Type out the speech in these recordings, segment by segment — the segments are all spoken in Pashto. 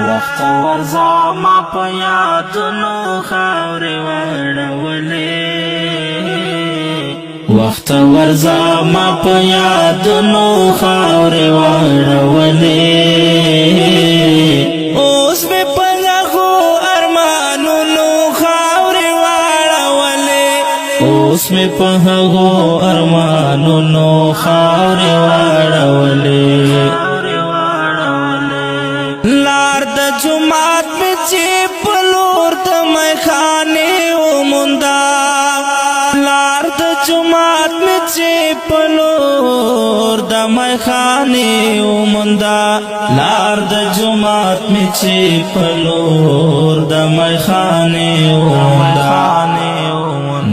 وخت ورځه ما په یادونو خاورې واړولې وخت ورځه ما په یادونو خاورې واړولې اوس مې په هغو ارمانونو خاورې واړولې اوس مې په هغو ارمانونو خاورې واړولې لار د جمعات مې چې په لور د میخانې ومونده لار د جمعات مې چې په لور د میخانې ومونده لار د جمعات مې چې په لور د میخانې ومونده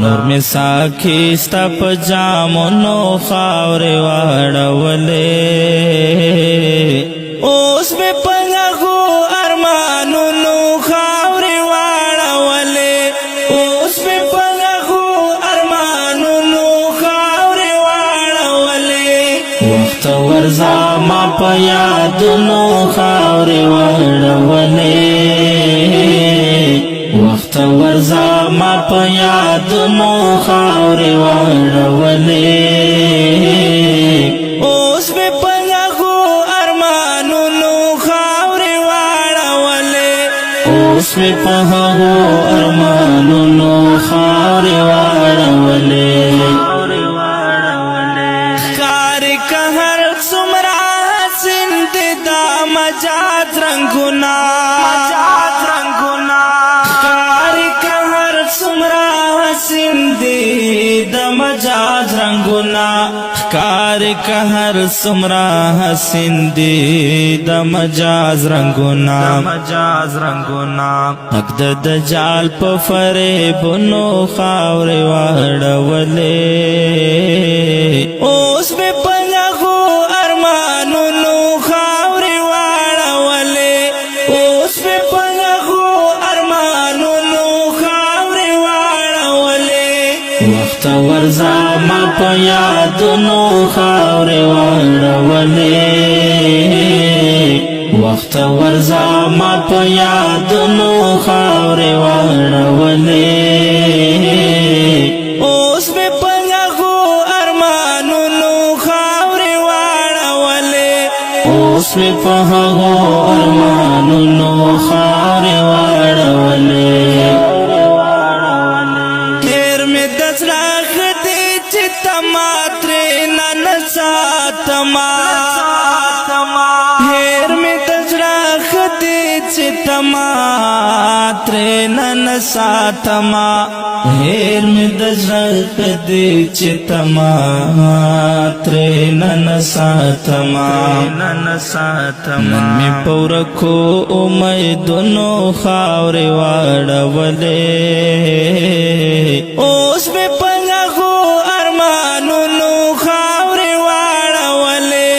نور مې ساکي ستا په جامونو خاورې واړولې اوس مې په هغو ارمانونو خاورې واړولې اوس مې په هغو ارمانونو خاورې واړولې وخت ورځه ما په یادونو خاورې واړولې وخت ورځه ما په یادونو خاورې واړولې اوس مې په اوس مې په هغو ارمانونو خاورې واړولې ښکاري که هر څومره حسین دي دا مجاز رنګونه ښکاري که هر څومره حسین دي د مجاز رنګونه ښکاري که هر څومره حسین دي د مجاز رنګونه حق د دجال په فریبونو خاورې واړولې اوس مې په هغو ارمانونو خاورې واړولې اوس مې په هغو ارمانونو خاورې واړولې وخت ورځه ما په یادونو خاورې واړولې وخت ورځه ما په یادونو خاورې واړولې اوس مې په هغو ارمانونو خاورې واړولې اوس مې په هغو ارمانونو خاورې واړولې هېر مې د زړه خدي چې ته ما ترېنه نه ساتمه هېر مې د زړه خدي چې ته ما ترېنه نه ساتمه هېر مې د زړه خدي چې ته ما ترېنه نه ساتمه نن مې په ورکو امیدونو خاورې واړولې اوس مې په هغو ارمانونو خاورې واړولې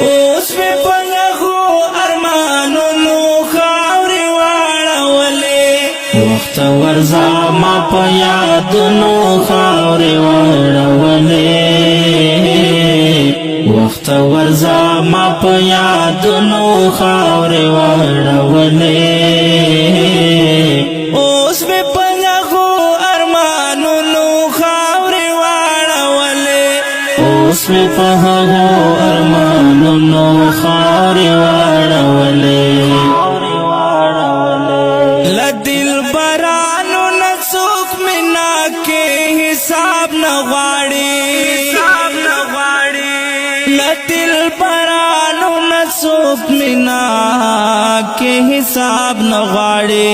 اوس مې په هغو ارمانونو خاورې واړولې وخت ورځه ما په یادونو خاورې واړولې وخت ورځه ما په یادونو خاورې واړولې اوس مې په هغو ارمانونو خاورې واړولې اوس مې په هغو ارمانونو خاورې واړولې له دلبرانو نه څوک مینا کې حساب نه غواړي له دلبرانو نه څوک مینا کې حساب نه غواړي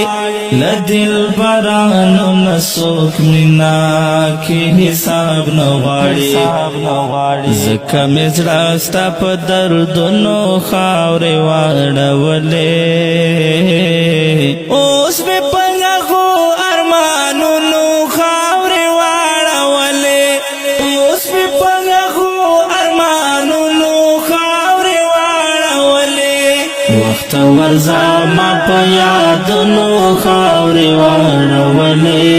له دلبرانو نه څوک مینا کې حساب نه غواړي ځکه مې زړه ستا په دردونو خاورې واړولې اوس مې په هغو ارمانونو خاورې واړولې اوس مې په هغو ارمانونو خاورې واړولې وخت ورځه ما په یادونو خاورې واړولې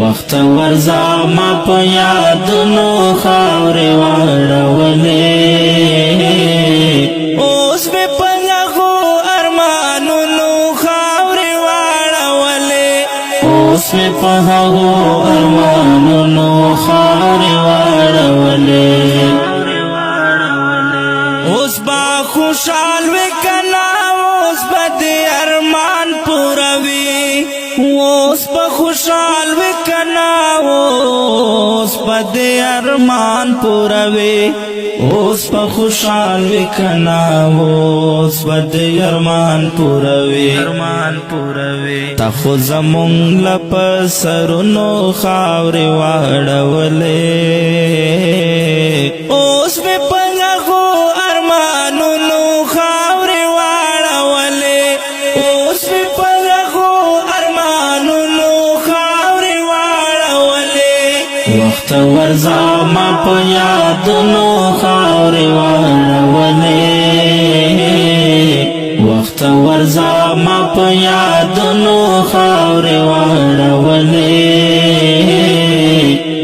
وخت ورځه ما په یادونو خاورې واړولې اوس مې په هغو اوس مې په هغو ارمانونو خاورې واړولې اوس با خوشحال وې کنه اوس به دې ارمان پوروي اوس به خوشحال وې کنه اوس به دې ارمان پوروي اوس به خوشحال وې کنه اوس به دې ارمان پوروي تا خو زمونږ له په سرونو خاورې واړولې اوس مې په هغو ارمانونو خاورې واړولې اوس مې په هغو ارمانونو خاورې واړولې وخت ورځه ما په یادونو خاورې واړولې وخت ورځه ما په یادونو خاورې واړولې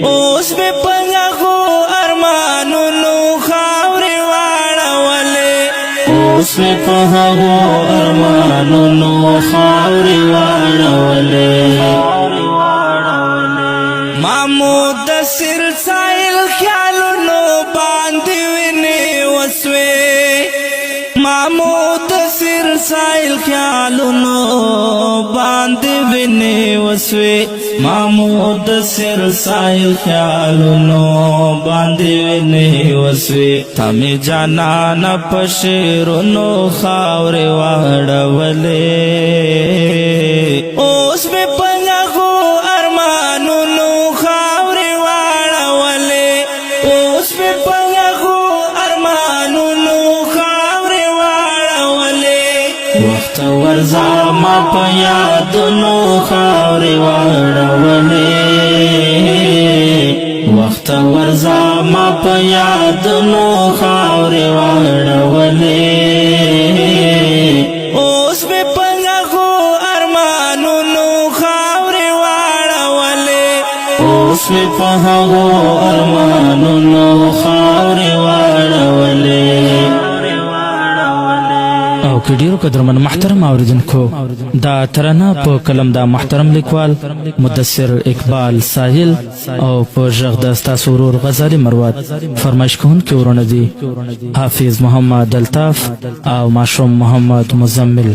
اوس مې په هغو ارمانونو خاورې واړولې اوس مې په هغو ارمانونو خاورې واړولې محمود د سر سایل خیالونو باندې وینې وسوې محمود د سر سایل خیالونو باندې وینې وسوې محمود د سر سایل خیالونو باندې وینې وسوې تا مې جانان په شعرونو خاورې واړولې اوس مې په هغو ارمانونو خاورې واړولې اوس مې په هغو ارمانونو خاورې واړولې وخت ورځه ما په یادونو خاورې واړولې وخت ورځه ما په یادونو خاورې واړولې اوس مې په هغو ارمانونو خاورې واړولې اوس مې په هغو ارمانونو خاورې واړولې او که ډیرو قدرمن محترم اوریدونکو دا ترانه په کلم دا محترم لیکوال مدثر اقبال ساحل او په غږ د ستاسو ورور غزالي مروت فرمایش کوونکي ورونه دي حافظ محمد الطاف او ماشوم محمد مزمل